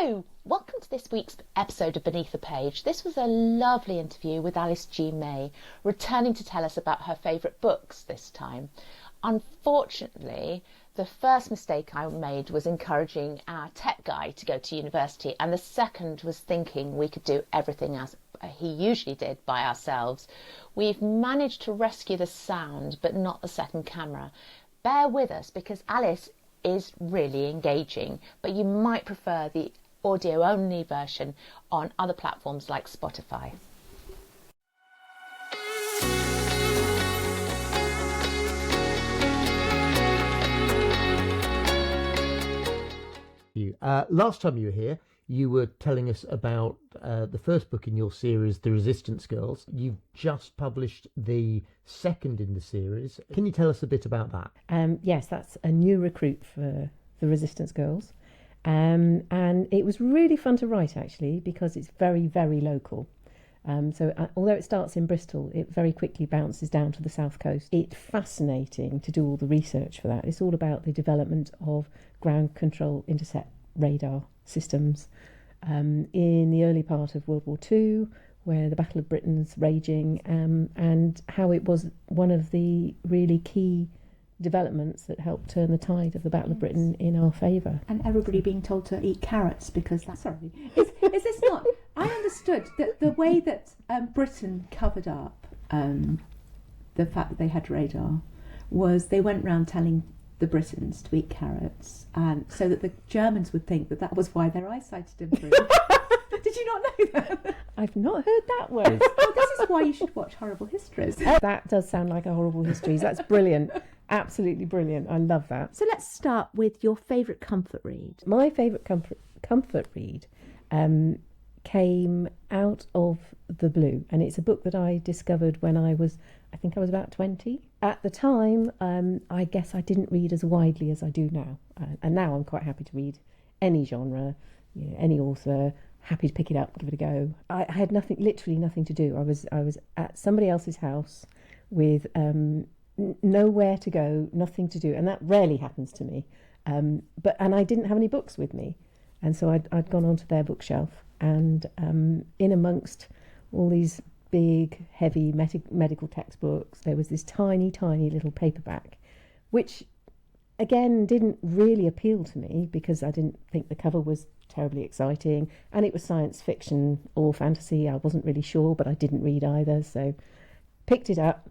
Hello, welcome to this week's episode of Beneath the Page. This was a lovely interview with Alice G. May, returning to tell us about her favourite books this time. Unfortunately, the first mistake I made was encouraging our tech guy to go to university, and the second was thinking we could do everything as he usually did by ourselves. We've managed to rescue the sound, but not the second camera. Bear with us because Alice is really engaging, but you might prefer the audio-only version on other platforms like Spotify. Last time you were here, you were telling us about the first book in your series, The Resistance Girls. You've just published the second in the series. Can you tell us a bit about that? Yes, that's a new recruit for The Resistance Girls. And it was really fun to write, actually, because it's very, very local. Although it starts in Bristol, it very quickly bounces down to the south coast. It's fascinating to do all the research for that. It's all about the development of ground control intercept radar systems in the early part of World War II, where the Battle of Britain's raging, and how it was one of the really key developments that helped turn the tide of the Battle of Britain in our favour. And everybody being told to eat carrots because that's... Sorry. Is this not... I understood that the way that Britain covered up the fact that they had radar was they went round telling the Britons to eat carrots, and so that the Germans would think that that was why their eyesight had improved. Did you not know that? I've not heard that one. Well, this is why you should watch Horrible Histories. That does sound like a Horrible Histories. That's brilliant. Absolutely brilliant. I love that. So let's start with your favourite comfort read. My favourite comfort read came out of the blue, and it's a book that I discovered when I was about 20. At the time, I guess I didn't read as widely as I do now, and now I'm quite happy to read any genre, any author. Happy to pick it up, give it a go. I had literally nothing to do. I was at somebody else's house with nowhere to go, nothing to do, and that rarely happens to me. And I didn't have any books with me, and so I'd gone onto their bookshelf, and in amongst all these big, heavy medical textbooks, there was this tiny, tiny little paperback, which again didn't really appeal to me because I didn't think the cover was terribly exciting, and it was science fiction or fantasy. I wasn't really sure, but I didn't read either, so picked it up.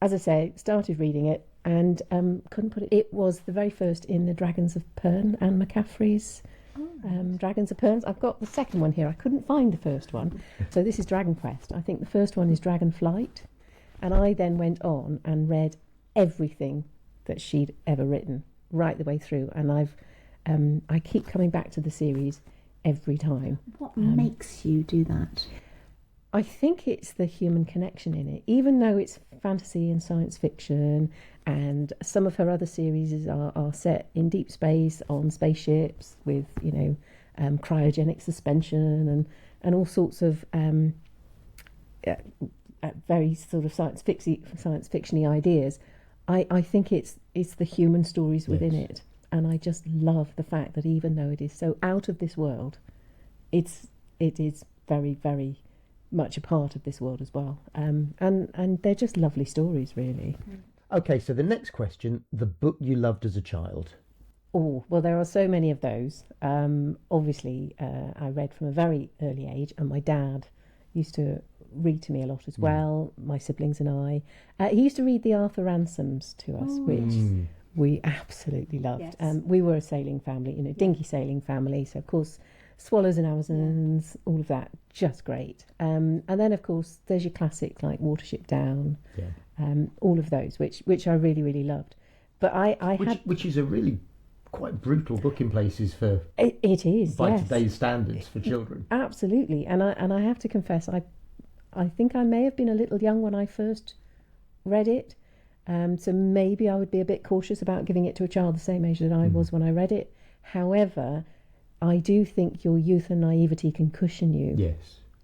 As I say, started reading it and couldn't put it. It was the very first in the Dragons of Pern, Anne McCaffrey's Dragons of Pern. I've got the second one here. I couldn't find the first one. So this is Dragon Quest. I think the first one is Dragon Flight. And I then went on and read everything that she'd ever written right the way through. And I keep coming back to the series every time. What makes you do that? I think it's the human connection in it, even though it's fantasy and science fiction, and some of her other series are set in deep space on spaceships with, cryogenic suspension and all sorts of very sort of science fiction-y ideas. I think it's the human stories within it, and I just love the fact that even though it is so out of this world, it is very, very much a part of this world as well, and they're just lovely stories, really. Okay, so the next question, the book you loved as a child. Oh, well, there are so many of those. Obviously, I read from a very early age, and my dad used to read to me a lot as well, my siblings and I. He used to read the Arthur Ransoms to us, which we absolutely loved. Yes. We were a sailing family, dinghy sailing family, so of course Swallows and Amazons, all of that, just great. And then, of course, there's your classics like Watership Down, all of those, which I really, really loved. But which is a really quite brutal book in places for it is by today's standards for children. Absolutely, and I have to confess, I think I may have been a little young when I first read it, so maybe I would be a bit cautious about giving it to a child the same age that I was when I read it. However, I do think your youth and naivety can cushion you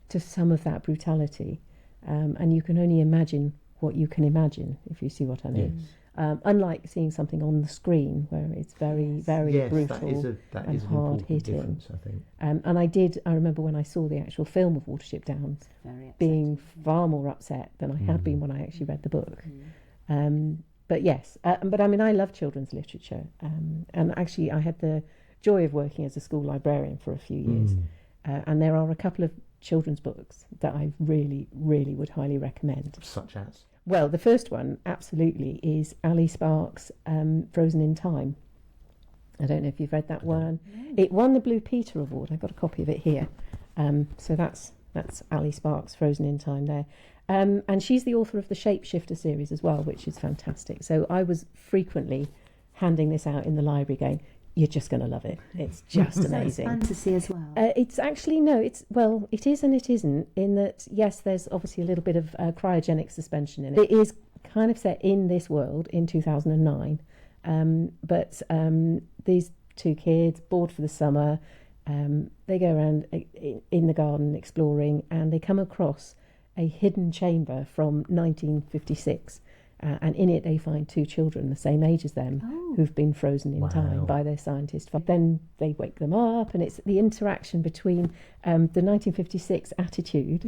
to some of that brutality, and you can only imagine what you can imagine, if you see what I mean. unlike seeing something on the screen where it's very, very Yes, brutal that and is an hard important hitting. difference, I think. And I remember when I saw the actual film of Watership Down, being far more upset than I had been when I actually read the book. But yes, but I mean, I love children's literature, and actually I had the joy of working as a school librarian for a few years, and there are a couple of children's books that I really, really would highly recommend. Such as? Well, the first one, absolutely, is Ali Sparks' Frozen in Time. I don't know if you've read that one. No. It won the Blue Peter Award. I've got a copy of it here. So that's Ali Sparks' Frozen in Time there. And she's the author of the Shapeshifter series as well, which is fantastic. So I was frequently handing this out in the library going, you're just going to love it. It's just amazing. So it's fantasy as well. It's actually, no, it is and it isn't, in that, yes, there's obviously a little bit of cryogenic suspension in it. It is kind of set in this world in 2009. But these two kids, bored for the summer, they go around in the garden exploring, and they come across a hidden chamber from 1956. And in it they find two children the same age as them who've been frozen in time by their scientists. Then they wake them up, and it's the interaction between the 1956 attitude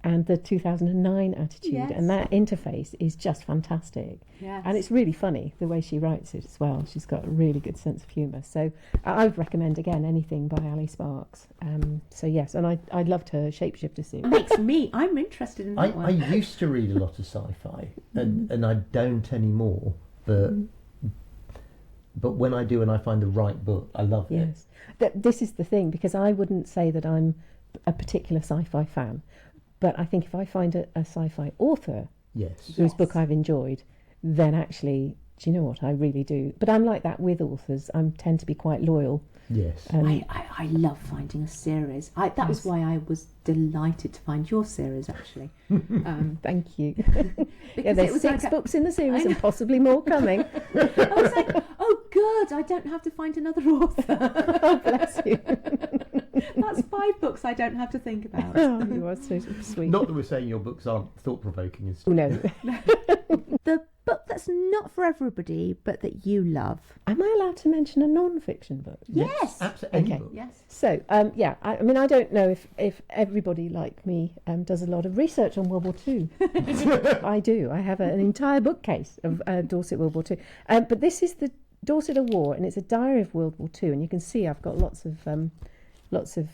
and the 2009 attitude, and that interface is just fantastic. And it's really funny the way she writes it as well. She's got a really good sense of humour. So I would recommend, again, anything by Ali Sparks. So yes, and I loved her Shapeshifter series. I'm interested in that one. I used to read a lot of sci-fi, and I don't anymore, but when I do and I find the right book, I love it. Yes, this is the thing, because I wouldn't say that I'm a particular sci-fi fan, but I think if I find a sci-fi author whose book I've enjoyed, then actually, do you know what, I really do. But I'm like that with authors. I tend to be quite loyal. Yes. I love finding a series. That was why I was delighted to find your series, actually. Thank you. There's 6 books in the series and possibly more coming. I was like, oh good, I don't have to find another author. Oh, bless you. That's 5 books I don't have to think about. Oh, you are so sweet. Not that we're saying your books aren't thought-provoking. No. The book that's not for everybody, but that you love. Am I allowed to mention a non-fiction book? Yes. Absolutely. Okay. Book. Yes. So, I mean, I don't know if everybody like me does a lot of research on World War II. I do. I have an entire bookcase of Dorset World War II. But this is the Dorset at War, and it's a diary of World War II. And you can see I've got lots of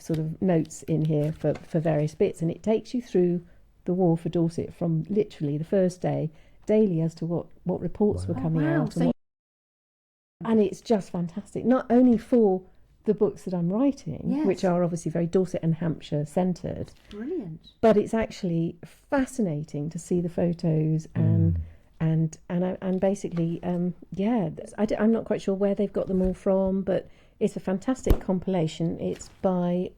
sort of notes in here for various bits, and it takes you through the war for Dorset from literally the first day, daily, as to what reports were coming out. And it's just fantastic, not only for the books that I'm writing, which are obviously very Dorset and Hampshire centred. Brilliant. But it's actually fascinating to see the photos and basically, I'm not quite sure where they've got them all from, but it's a fantastic compilation. It's by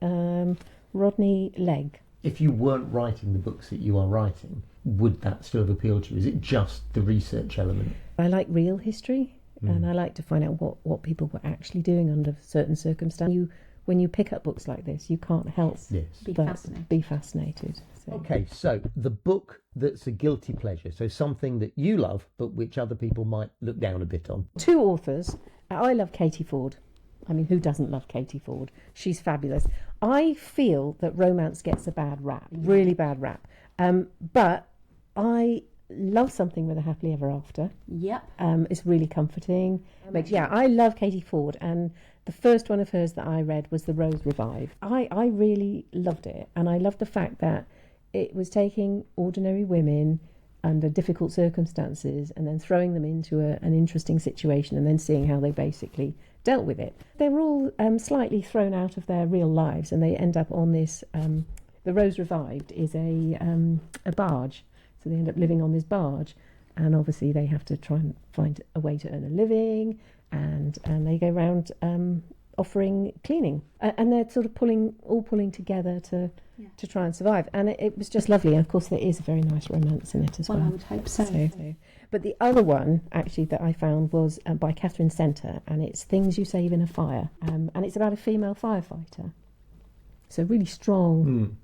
Rodney Legg. If you weren't writing the books that you are writing, would that still have appealed to you? Is it just the research element? I like real history, and I like to find out what people were actually doing under certain circumstances. When you pick up books like this, you can't help but be fascinated. So. Okay, so the book that's a guilty pleasure, so something that you love, but which other people might look down a bit on. 2 authors. I love Katie Ford. I mean, who doesn't love Katie Ford? She's fabulous. I feel that romance gets a bad rap, really bad rap. But I love something with a happily ever after. Yep. It's really comforting. But yeah, I love Katie Ford, and the first one of hers that I read was The Rose Revived. I really loved it, and I loved the fact that it was taking ordinary women under difficult circumstances and then throwing them into an interesting situation and then seeing how they basically dealt with it. They were all slightly thrown out of their real lives, and they end up on this. The Rose Revived is a barge, so they end up living on this barge, and obviously they have to try and find a way to earn a living, and they go around offering cleaning, and they're sort of pulling together to try and survive. And it was just lovely. And of course, there is a very nice romance in it as well. Well, I would hope so. But the other one, actually, that I found was by Catherine Centre, and it's Things You Save in a Fire. And it's about a female firefighter. So really strong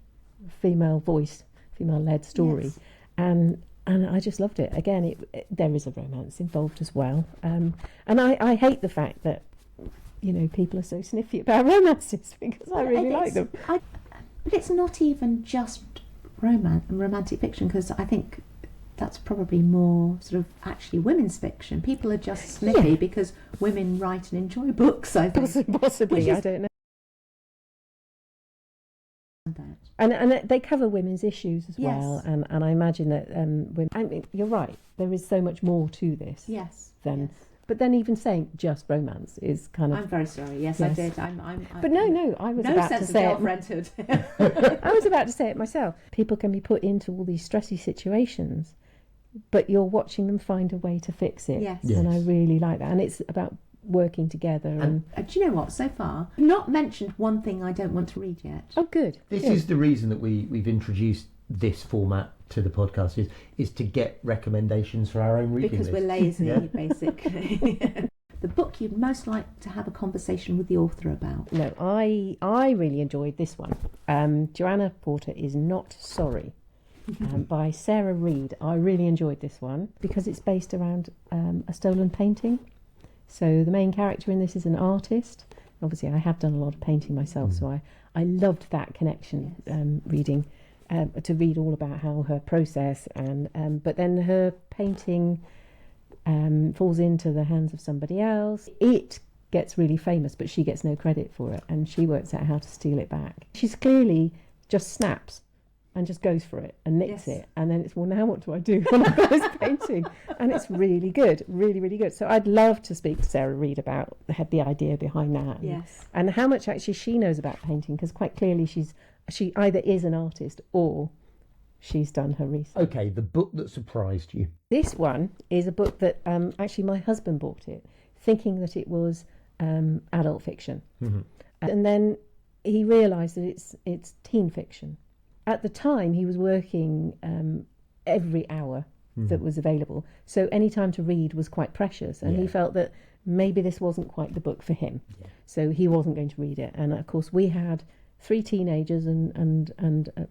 female voice, female-led story. Yes. And and I just loved it. Again, there is a romance involved as well, and I hate the fact that people are so sniffy about romances because I really like them. But it's not even just romantic fiction, because I think that's probably more sort of actually women's fiction. People are just snippy because women write and enjoy books, I think. Possibly, I don't know. And they cover women's issues as well, and I imagine that women, I mean, you're right, there is so much more to this. Yes. But then even saying just romance is kind of... I'm very sorry. Yes, I did. But no, I was about to say it. I was about to say it myself. People can be put into all these stressy situations, but you're watching them find a way to fix it. Yes. And I really like that. And it's about working together. And do you know what? So far, I've not mentioned one thing I don't want to read yet. Oh, good. This is the reason that we've introduced this format to the podcast, is to get recommendations for our own reading because list. We're lazy, basically. The book you'd most like to have a conversation with the author about? No, I really enjoyed this one. Joanna Porter is Not Sorry, by Sarah Reed. I really enjoyed this one because it's based around a stolen painting. So the main character in this is an artist. Obviously, I have done a lot of painting myself, so I loved that connection, reading. To read all about how her process but then her painting falls into the hands of somebody else. It gets really famous, but she gets no credit for it, and she works out how to steal it back. She's clearly just snaps and just goes for it and nicks it, and then it's, well, now what do I do when I've got this painting? And it's really good, really, really good. So I'd love to speak to Sarah Reed about the idea behind that, and how much actually she knows about painting, because quite clearly she either is an artist or she's done her research. Okay, the book that surprised you. This one is a book that actually my husband bought it, thinking that it was adult fiction. And then he realised that it's teen fiction. At the time, he was working every hour that was available, so any time to read was quite precious, and he felt that maybe this wasn't quite the book for him, so he wasn't going to read it. And of course, we had 3 teenagers and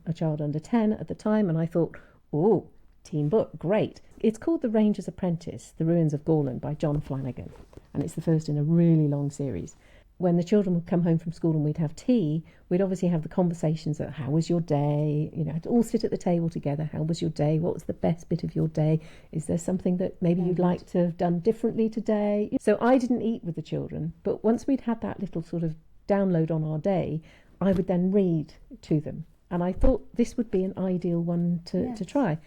a child under 10 at the time, and I thought, oh, teen book, great. It's called The Ranger's Apprentice, The Ruins of Gorland by John Flanagan, and it's the first in a really long series. When the children would come home from school and we'd have tea, we'd obviously have the conversations of how was your day, I'd all sit at the table together. How was your day? What was the best bit of your day? Is there something that maybe you'd like to have done differently today? So I didn't eat with the children, but once we'd had that little sort of download on our day, I would then read to them, and I thought this would be an ideal one to try.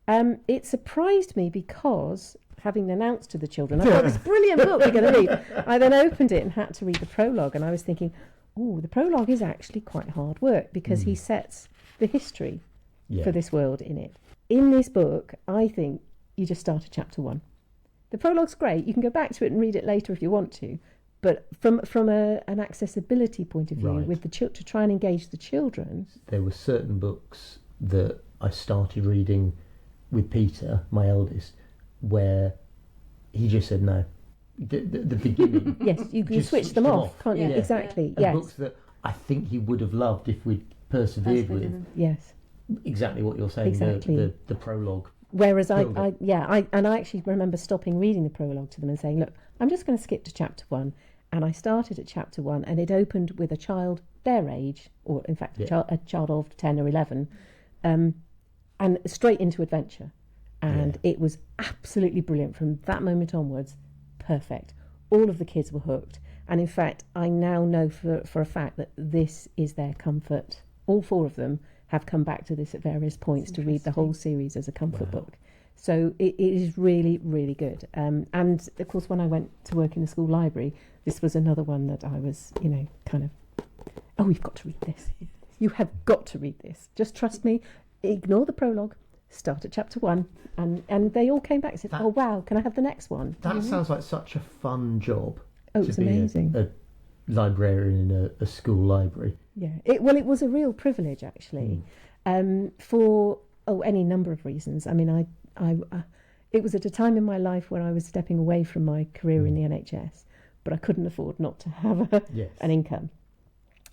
It surprised me because, having announced to the children, I've got this brilliant book we're going to read, I then opened it and had to read the prologue, and I was thinking, oh, the prologue is actually quite hard work, because he sets the history for this world in it. In this book, I think you just start at chapter 1. The prologue's great, you can go back to it and read it later if you want to, but from an accessibility point of view, with to try and engage the children. There were certain books that I started reading with Peter, my eldest, where he just said no. The beginning. Yes, you can switch them off, can't you? Exactly. And books that I think he would have loved if we'd persevered with. Yes. Exactly what you're saying. Exactly. The prologue. Whereas I actually remember stopping reading the prologue to them and saying, look, I'm just going to skip to chapter 1. And I started at chapter 1, and it opened with a child their age, or in fact a child of 10 or 11, and straight into adventure. And it was absolutely brilliant from that moment onwards. Perfect. All of the kids were hooked. And in fact, I now know for a fact that this is their comfort. All 4 of them have come back to this at various points to read the whole series as a comfort book. So it is really, really good. And of course, when I went to work in the school library, this was another one that I was, kind of, oh, we've got to read this. You have got to read this. Just trust me. Ignore the prologue. Start at chapter 1. And they all came back and said, oh, wow, can I have the next one? That sounds like such a fun job. Oh, it's amazing. A librarian in a school library. Yeah. It was a real privilege, actually, for any number of reasons. I mean, it was at a time in my life where I was stepping away from my career in the NHS, but I couldn't afford not to have an income.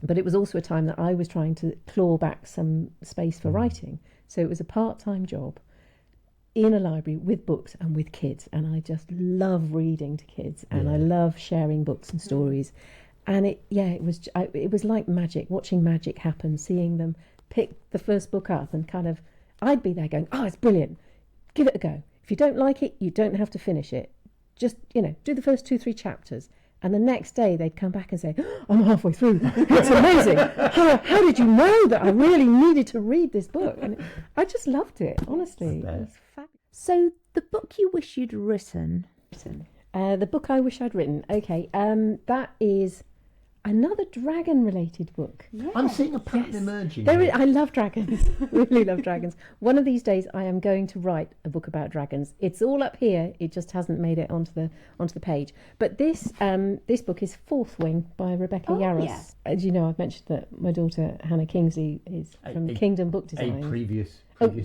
But it was also a time that I was trying to claw back some space for writing. So it was a part-time job. in a library with books and with kids, and I just love reading to kids, and I love sharing books and stories. And it was like magic, watching magic happen, seeing them pick the first book up and kind of, I'd be there going, oh, it's brilliant, give it a go. If you don't like it, you don't have to finish it. Just, do the first 2-3 chapters. And the next day they'd come back and say, oh, I'm halfway through. It's amazing. How did you know that I really needed to read this book? And I just loved it, honestly. It was fabulous. So the book you wish you'd written. The book I wish I'd written. Okay, that is another dragon-related book. Yes. I'm seeing a pattern emerging. I love dragons. Really love dragons. One of these days, I am going to write a book about dragons. It's all up here. It just hasn't made it onto the page. But this book is Fourth Wing by Rebecca Yarros. Yeah. As you know, I've mentioned that my daughter Hannah Kingsley is from Kingdom Book Design. A previous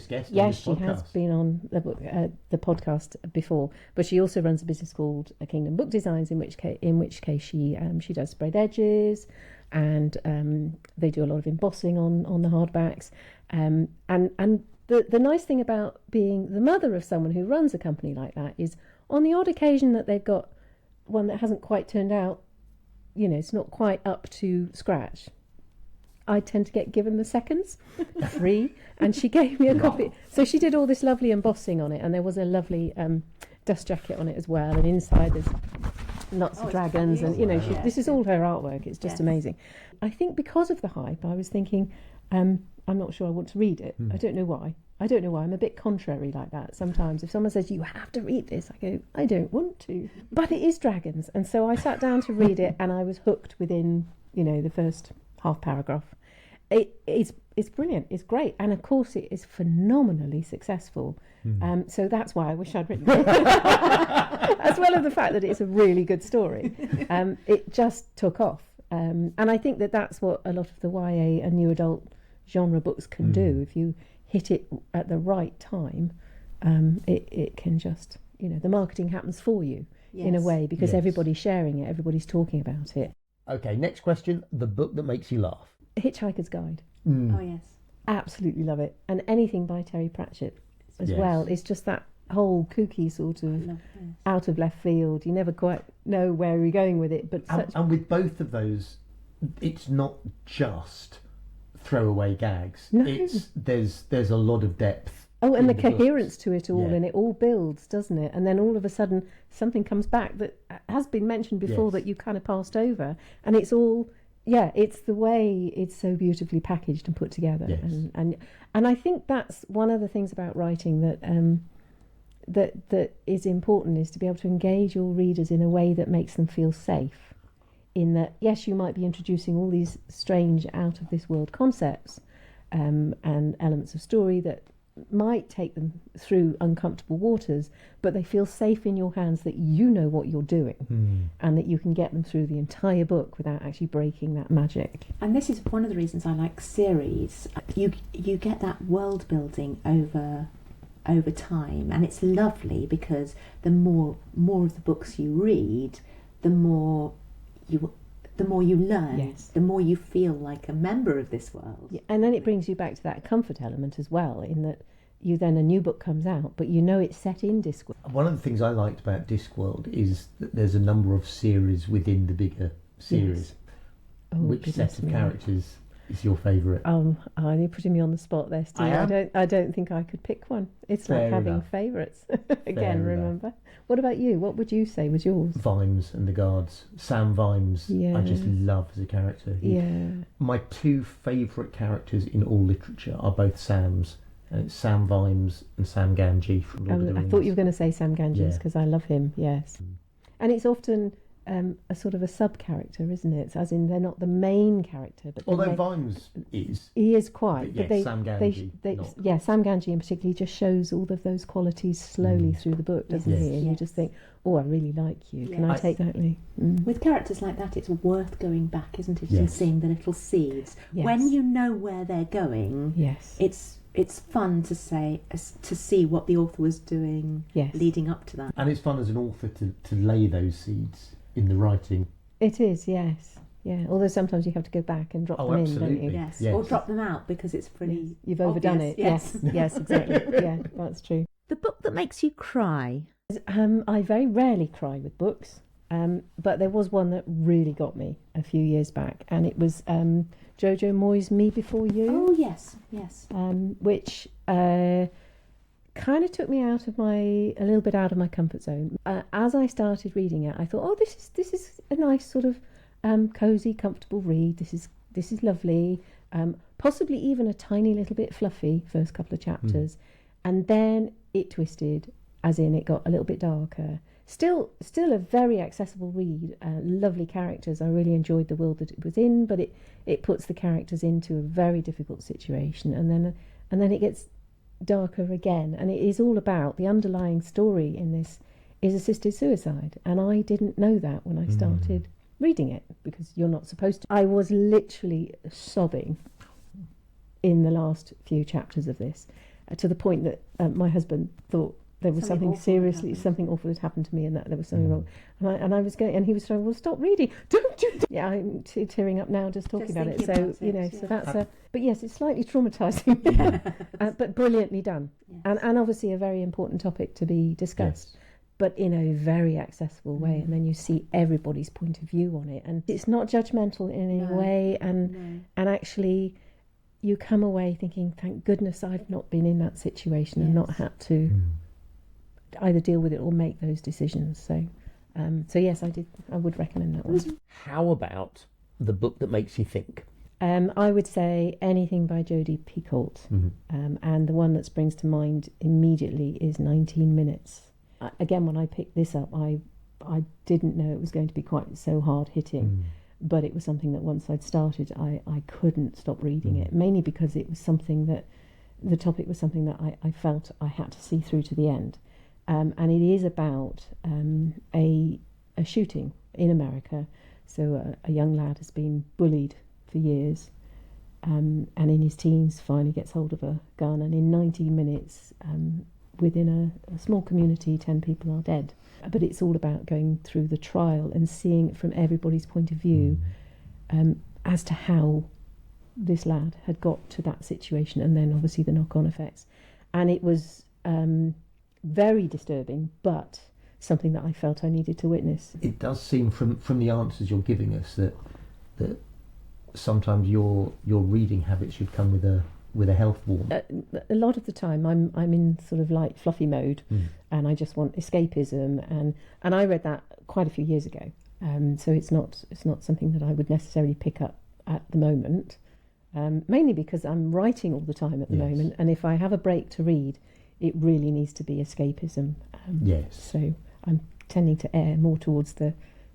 guest. Yes, on she this has podcast. been on the podcast before, but she also runs a business called Kingdom Book Designs, in which case she does sprayed edges, and they do a lot of embossing on the hardbacks. And the nice thing about being the mother of someone who runs a company like that is, on the odd occasion that they've got one that hasn't quite turned out, it's not quite up to scratch, I tend to get given the seconds free, and she gave me a copy. So she did all this lovely embossing on it, and there was a lovely dust jacket on it as well, and inside there's lots of dragons, and this is all her artwork. It's just amazing. I think because of the hype, I was thinking, I'm not sure I want to read it. I don't know why. I'm a bit contrary like that. Sometimes if someone says, you have to read this, I go, I don't want to. But it is dragons, and so I sat down to read it, and I was hooked within, the first half paragraph. It's brilliant, it's great, and of course it is phenomenally successful. So that's why I wish I'd written it. As well as the fact that it's a really good story. It just took off. And I think that that's what a lot of the YA and new adult genre books can do. If you hit it at the right time, it can just, the marketing happens for you in a way, because everybody's sharing it, everybody's talking about it. Okay, next question. The book that makes you laugh. Hitchhiker's Guide. Oh, yes. Absolutely love it. And anything by Terry Pratchett as well. It's just that whole kooky sort of out of left field. You never quite know where you're going with it. But and with both of those, it's not just throwaway gags. No. There's a lot of depth. Oh, and the books. coherence to it all, Yeah. and it all builds, doesn't it? And then all of a sudden something comes back that has been mentioned before that you kind of passed over, and it's all... Yeah, it's the way it's so beautifully packaged and put together, Yes. and I think that's one of the things about writing that is important, is to be able to engage your readers in a way that makes them feel safe. In that, yes, you might be introducing all these strange, out of this world concepts and elements of story that might take them through uncomfortable waters, but they feel safe in your hands, that you know what you're doing and that you can get them through the entire book without actually breaking that magic. And this is one of the reasons I like series. You get that world building over time, and it's lovely, because the more of the books you read, the more you learn, the more you feel like a member of this world. Yeah, and then it brings you back to that comfort element as well, in that a new book comes out, but it's set in Discworld. One of the things I liked about Discworld is that there's a number of series within the bigger series. Oh, Which set of characters is your favourite? You're putting me on the spot there, Steve. I don't think I could pick one. It's Fair like having enough. favourites. Again, Fair remember. enough. What about you? What would you say was yours? Vimes and the Guards. Sam Vimes, I just love as a character. My two favourite characters in all literature are both Sams. And it's Sam Vimes and Sam Gamgee from Lord of the Rings. I thought you were going to say Sam Ganges, Yeah. because I love him, yes. And it's often a sort of a sub-character, isn't it? As in, they're not the main character. But Although Vimes is. He is quite. But yes, Sam Gamgee, not. Sam Gamgee in particular just shows all of those qualities slowly through the book, doesn't he? And you just think, oh, I really like you. Can I take that? With characters like that, it's worth going back, isn't it, and seeing the little seeds. Yes. When you know where they're going, it's fun to see what the author was doing leading up to that. And it's fun as an author to lay those seeds in the writing. It is, yes. Yeah, although sometimes you have to go back and drop them in, don't you? Yes, or drop them out because it's pretty You've overdone obvious. it. Yes, yes, exactly. Yeah, that's true. The book that makes you cry. I very rarely cry with books, but there was one that really got me a few years back, and it was Jojo Moyes' Me Before You. Oh yes. Which kind of took me a little bit out of my comfort zone. As I started reading it, I thought, oh, this is a nice sort of cosy, comfortable read. This is lovely. Possibly even a tiny little bit fluffy first couple of chapters, and then it twisted, as in it got a little bit darker. Still a very accessible read. Lovely characters. I really enjoyed the world that it was in, but it puts the characters into a very difficult situation, and then it gets darker again. And it is all about the underlying story in this is assisted suicide, and I didn't know that when I started reading it, because you're not supposed to. I was literally sobbing in the last few chapters of this, to the point that my husband thought there was something awful had happened to me, and that there was something wrong. And I was going, and he was saying, "Well, stop reading. Don't do that." Yeah, I'm tearing up now just talking about it. So so that's a. But yes, it's slightly traumatising, but brilliantly done, and obviously a very important topic to be discussed. Yes. But in a very accessible way, and then you see everybody's point of view on it, and it's not judgmental in any way, and actually you come away thinking, thank goodness I've not been in that situation and not had to either deal with it or make those decisions. So yes, I would recommend that one. How about the book that makes you think? I would say anything by Jodi Picoult, and the one that springs to mind immediately is 19 Minutes. Again, when I picked this up, I didn't know it was going to be quite so hard hitting, but it was something that once I'd started, I couldn't stop reading it, mainly because it was something that, the topic was something that I felt I had to see through to the end. And it is about a shooting in America. So a young lad has been bullied for years, and in his teens finally gets hold of a gun, and in 19 minutes... within a small community, 10 people are dead. But it's all about going through the trial and seeing it from everybody's point of view, as to how this lad had got to that situation, and then obviously the knock-on effects. And it was very disturbing, but something that I felt I needed to witness. It does seem from the answers you're giving us that sometimes your reading habits should come with a health warm. A lot of the time I'm in sort of like fluffy mode, and I just want escapism, and I read that quite a few years ago, so it's not something that I would necessarily pick up at the moment, mainly because I'm writing all the time at the moment, and if I have a break to read, it really needs to be escapism. So I'm tending to err more towards the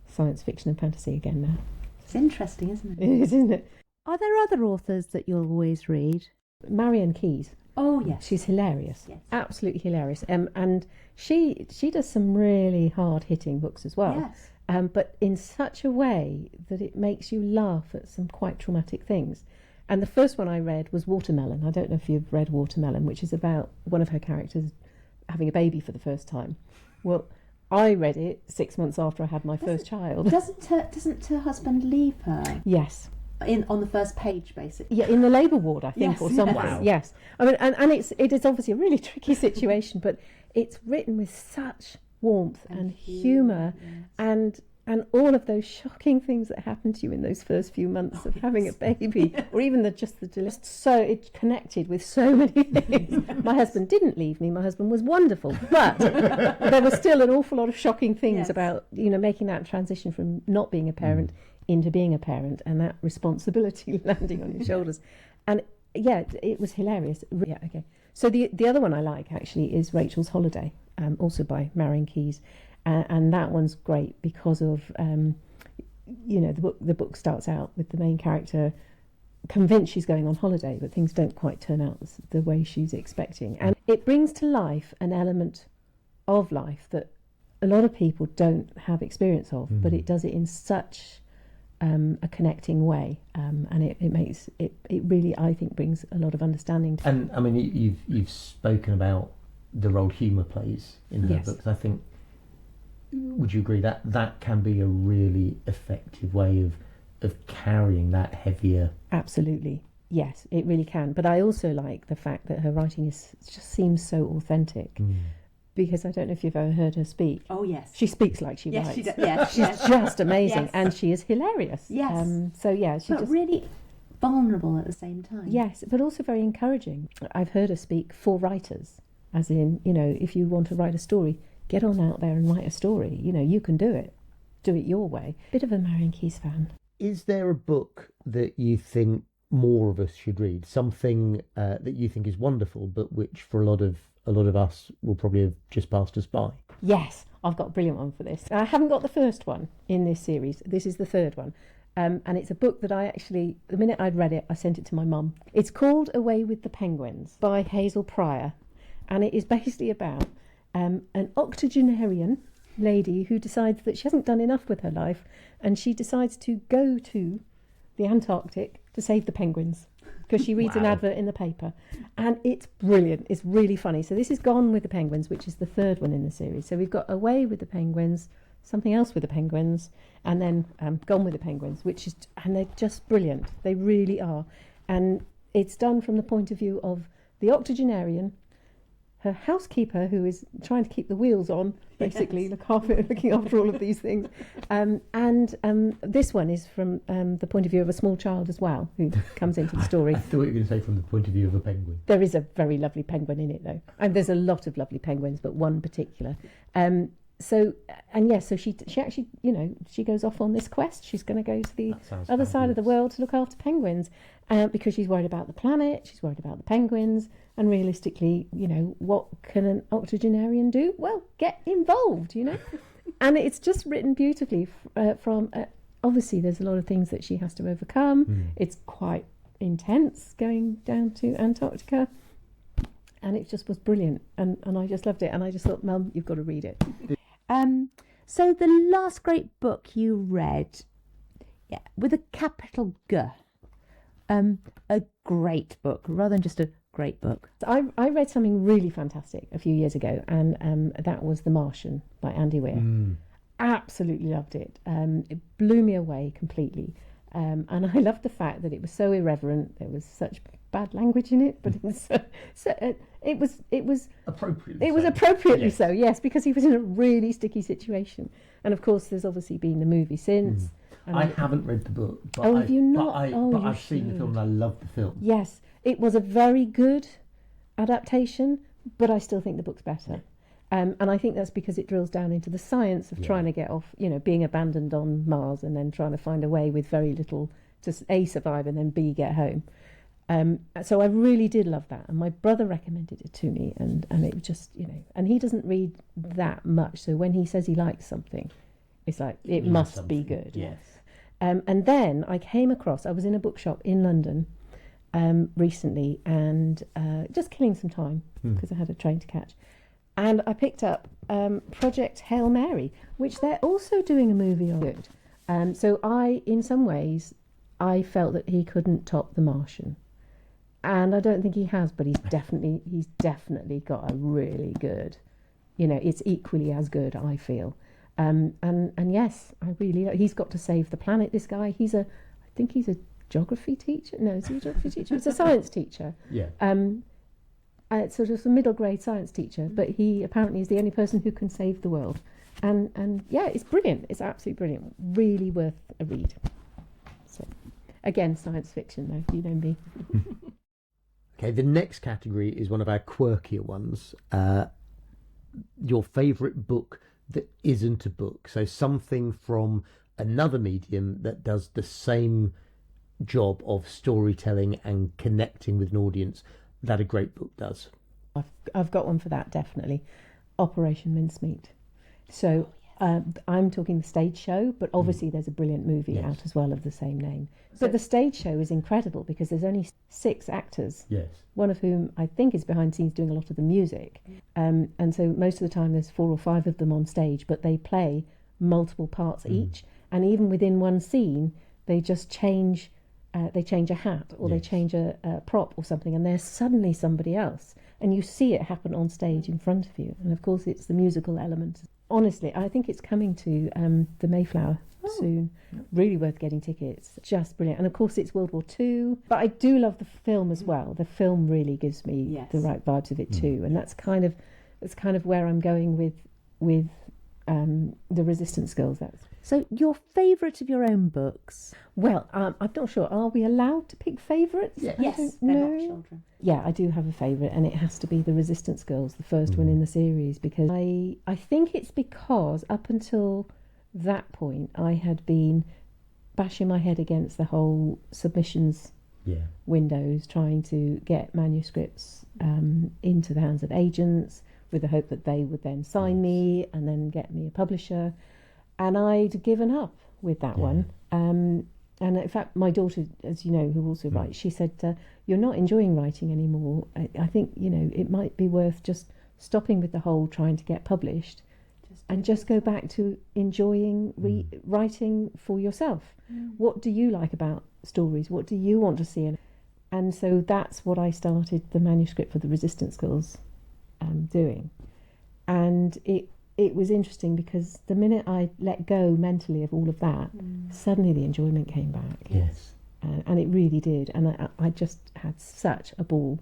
science fiction and fantasy again now. It's interesting, isn't it? It is, isn't it? Are there other authors that you'll always read? Marianne Keyes. Oh yes, she's hilarious. Yes. Absolutely hilarious. And she does some really hard hitting books as well. Yes. But in such a way that it makes you laugh at some quite traumatic things. And the first one I read was Watermelon. I don't know if you've read Watermelon, which is about one of her characters having a baby for the first time. Well, I read it 6 months after I had my first child. Doesn't her husband leave her? Yes. On the first page, basically. Yeah, in the labour ward, I think, or something. Wow. Yes, I mean, and it is obviously a really tricky situation, but it's written with such warmth and humour, and all of those shocking things that happen to you in those first few months of having a baby, or even so it connected with so many things. My husband didn't leave me. My husband was wonderful, but there was still an awful lot of shocking things about making that transition from not being a parent into being a parent, and that responsibility landing on your shoulders. And it was hilarious. Yeah, okay. So the other one I like actually is Rachel's Holiday, also by Marianne Keyes, and that one's great because of the book starts out with the main character convinced she's going on holiday, but things don't quite turn out the way she's expecting, and it brings to life an element of life that a lot of people don't have experience of, but it does it in such a connecting way, and it makes it really, I think, brings a lot of understanding. And I mean, you've spoken about the role humour plays in her books. I think, would you agree that can be a really effective way of carrying that heavier? Absolutely, Yes, it really can. But I also like the fact that her writing just seems so authentic. Because I don't know if you've ever heard her speak. Oh, yes. She speaks like she Yes, writes. she does. Yes, She's yes. just amazing, Yes. and she is hilarious. Yes. So yeah, she But just really vulnerable at the same time. yes, but also very encouraging. I've heard her speak for writers, as in, you know, if you want to write a story, get on out there and write a story. You know, you can do it your way. Bit of a Marian Keyes fan. Is there a book that you think more of us should read? Something that you think is wonderful, but which for a lot of us will probably have just passed us by? Yes, I've got a brilliant one for this. I haven't got the first one in this series. This is the third one. And it's a book that I actually, the minute I'd read it, I sent it to my mum. It's called Away with the Penguins by Hazel Pryor. And it is basically about an octogenarian lady who decides that she hasn't done enough with her life, and she decides to go to the Antarctic to save the penguins, because she reads an advert in the paper, and it's brilliant. It's really funny. So this is Gone with the Penguins, which is the third one in the series. So we've got Away with the Penguins, something else with the penguins, and then Gone with the Penguins, and they're just brilliant. They really are. And it's done from the point of view of the octogenarian, her housekeeper, who is trying to keep the wheels on, basically, looking after all of these things. And this one is from the point of view of a small child as well, who comes into the story. I thought you were going to say from the point of view of a penguin. There is a very lovely penguin in it, though. And there's a lot of lovely penguins, but one particular. So she actually, you know, she goes off on this quest. She's going to go to the other side of the world to look after penguins, because she's worried about the planet, she's worried about the penguins, and realistically, you know, what can an octogenarian do? Well, get involved, you know. And it's just written beautifully from, obviously there's a lot of things that she has to overcome. It's quite intense going down to Antarctica. And it just was brilliant, and I just loved it, and I just thought, Mum, you've got to read it. So the last great book you read, with a capital G, a great book, rather than just a great book. I read something really fantastic a few years ago, and that was The Martian by Andy Weir. Absolutely loved it. It blew me away completely, and I loved the fact that it was so irreverent. There was such bad language in it, but it was appropriately so, yes, because he was in a really sticky situation. And of course there's obviously been the movie since. I haven't read the book, but have you not? But I've seen the film and I love the film. Yes, it was a very good adaptation, but I still think the book's better. And I think that's because it drills down into the science of trying to get off, you know, being abandoned on Mars and then trying to find a way with very little to A, survive, and then B, get home. So I really did love that, and my brother recommended it to me, and it just, you know, and he doesn't read that much, so when he says he likes something, it's like it must be good. Yes. And then I came across, I was in a bookshop in London recently, and just killing some time because I had a train to catch, and I picked up Project Hail Mary, which they're also doing a movie on. Good. So in some ways, I felt that he couldn't top The Martian. And I don't think he has, but he's definitely got a really good, you know, it's equally as good, I feel. And yes, he's got to save the planet, this guy. I think he's a geography teacher. No, is he a geography teacher? He's a science teacher. Yeah. Sort of a middle grade science teacher, but he apparently is the only person who can save the world. And yeah, it's brilliant. It's absolutely brilliant. Really worth a read. So, again, science fiction though, you know me. Okay, the next category is one of our quirkier ones. Your favourite book that isn't a book. So something from another medium that does the same job of storytelling and connecting with an audience that a great book does. I've got one for that, definitely. Operation Mincemeat. So I'm talking the stage show, but obviously there's a brilliant movie out as well of the same name. But the stage show is incredible because there's only 6 actors, one of whom I think is behind the scenes doing a lot of the music. And so most of the time there's 4 or 5 of them on stage, but they play multiple parts each. And even within one scene, they just change. They change a hat or they change a prop or something, and they're suddenly somebody else. And you see it happen on stage in front of you. And of course, it's the musical element. Honestly, I think it's coming to the Mayflower. soon. Really worth getting tickets. Just brilliant. And of course it's World War II. But I do love the film as well. The film really gives me the right vibes of it too. And that's kind of where I'm going with the Resistance Girls. So your favourite of your own books? Well, I'm not sure. Are we allowed to pick favourites? Yeah. Yes, they're not children. Yeah, I do have a favourite, and it has to be the Resistance Girls, the first one in the series, because I think it's because up until that point I had been bashing my head against the whole submissions windows, trying to get manuscripts into the hands of agents with the hope that they would then sign me and then get me a publisher. And I'd given up with that one. And in fact, my daughter, as you know, who also writes, she said, you're not enjoying writing anymore. I think, it might be worth just stopping with the whole trying to get published and just go back to enjoying writing for yourself. What do you like about stories? What do you want to see? And so that's what I started the manuscript for the Resistance Girls doing. And it was interesting because the minute I let go mentally of all of that, suddenly the enjoyment came back. Yes. And it really did. And I just had such a ball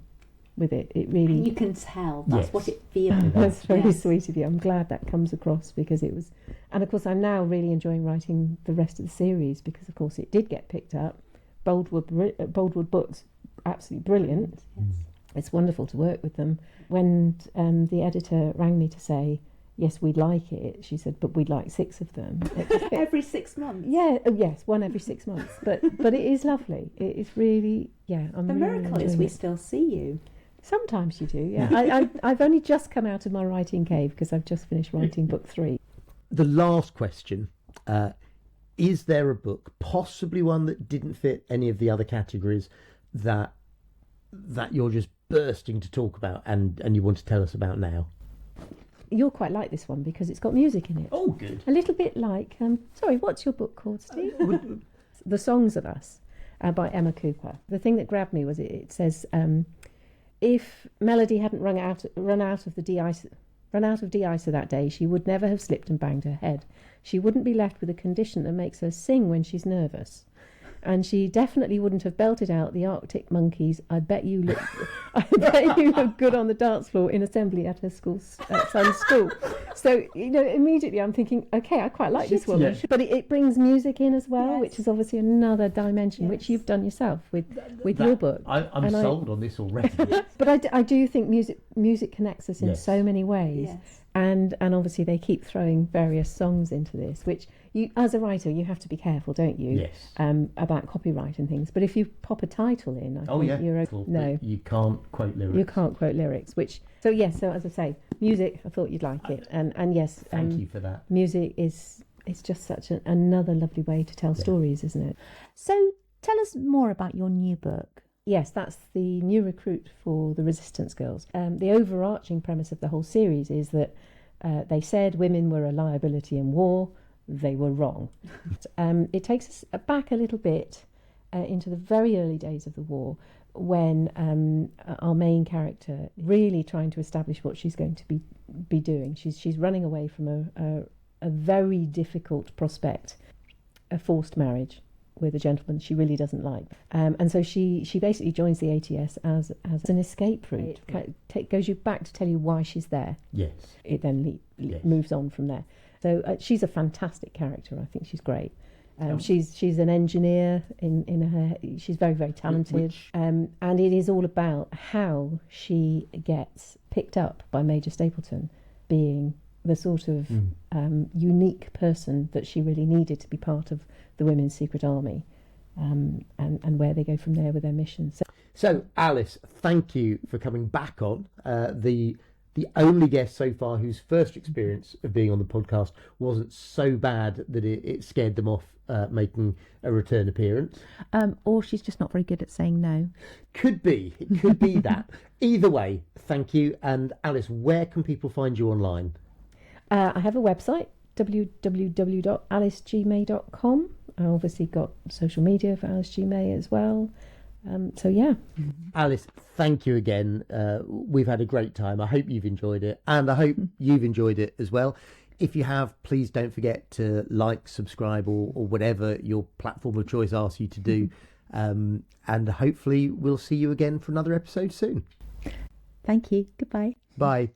with it. It really... And you can tell that's what it feels. That's very sweet of you. I'm glad that comes across because it was... And of course, I'm now really enjoying writing the rest of the series because, of course, it did get picked up. Boldwood Books, absolutely brilliant. Yes. It's wonderful to work with them. When the editor rang me to say, yes, we'd like it, she said, but we'd like 6 of them. Every 6 months? Yeah, yes, one every 6 months. But it is lovely. It is really, I'm The really miracle is enjoying we it. still see you. Sometimes you do, yeah. I've only just come out of my writing cave because I've just finished writing book 3. The last question, is there a book, possibly one that didn't fit any of the other categories, that you're just bursting to talk about and you want to tell us about now? You'll quite like this one because it's got music in it. Oh, good. A little bit like, sorry, what's your book called, Steve? The Songs of Us by Emma Cooper. The thing that grabbed me was it says, if Melody hadn't run out of de-icer that day, she would never have slipped and banged her head. She wouldn't be left with a condition that makes her sing when she's nervous. And she definitely wouldn't have belted out the Arctic Monkeys. I bet you look good on the dance floor in assembly at her son's school. So immediately I'm thinking, okay, I quite like this woman, but it brings music in as well, which is obviously another dimension which you've done yourself with your book. I'm sold on this already. But I do think music connects us in so many ways, and obviously they keep throwing various songs into this, which. You, as a writer, you have to be careful, don't you? Yes. About copyright and things. But if you pop a title in, I think you're no. You can't quote lyrics. You can't quote lyrics. So as I say, music. I thought you'd like it, and yes. Thank you for that. Music is just such another lovely way to tell stories, isn't it? So tell us more about your new book. Yes, that's the new recruit for the Resistance Girls. The overarching premise of the whole series is that they said women were a liability in war. They were wrong. It takes us back a little bit into the very early days of the war when our main character really trying to establish what she's going to be doing. She's running away from a very difficult prospect, a forced marriage with a gentleman she really doesn't like. And so she basically joins the ATS as an escape route. Goes you back to tell you why she's there. Yes. It then moves on from there. So she's a fantastic character. I think she's great. She's an engineer in her. She's very, very talented. And it is all about how she gets picked up by Major Stapleton, being the sort of unique person that she really needed to be part of the Women's Secret Army, and where they go from there with their mission. So Alice, thank you for coming back on. The only guest so far whose first experience of being on the podcast wasn't so bad that it scared them off making a return appearance. Or she's just not very good at saying no. It could be that. Either way, thank you. And Alice, where can people find you online? I have a website, www.alicegmay.com. I obviously got social media for Alice G. May as well. Alice, thank you again. We've had a great time. I hope you've enjoyed it, and I hope you've enjoyed it as well. If you have, please don't forget to like, subscribe, or whatever your platform of choice asks you to do. And hopefully we'll see you again for another episode soon. Thank you. Goodbye. Bye.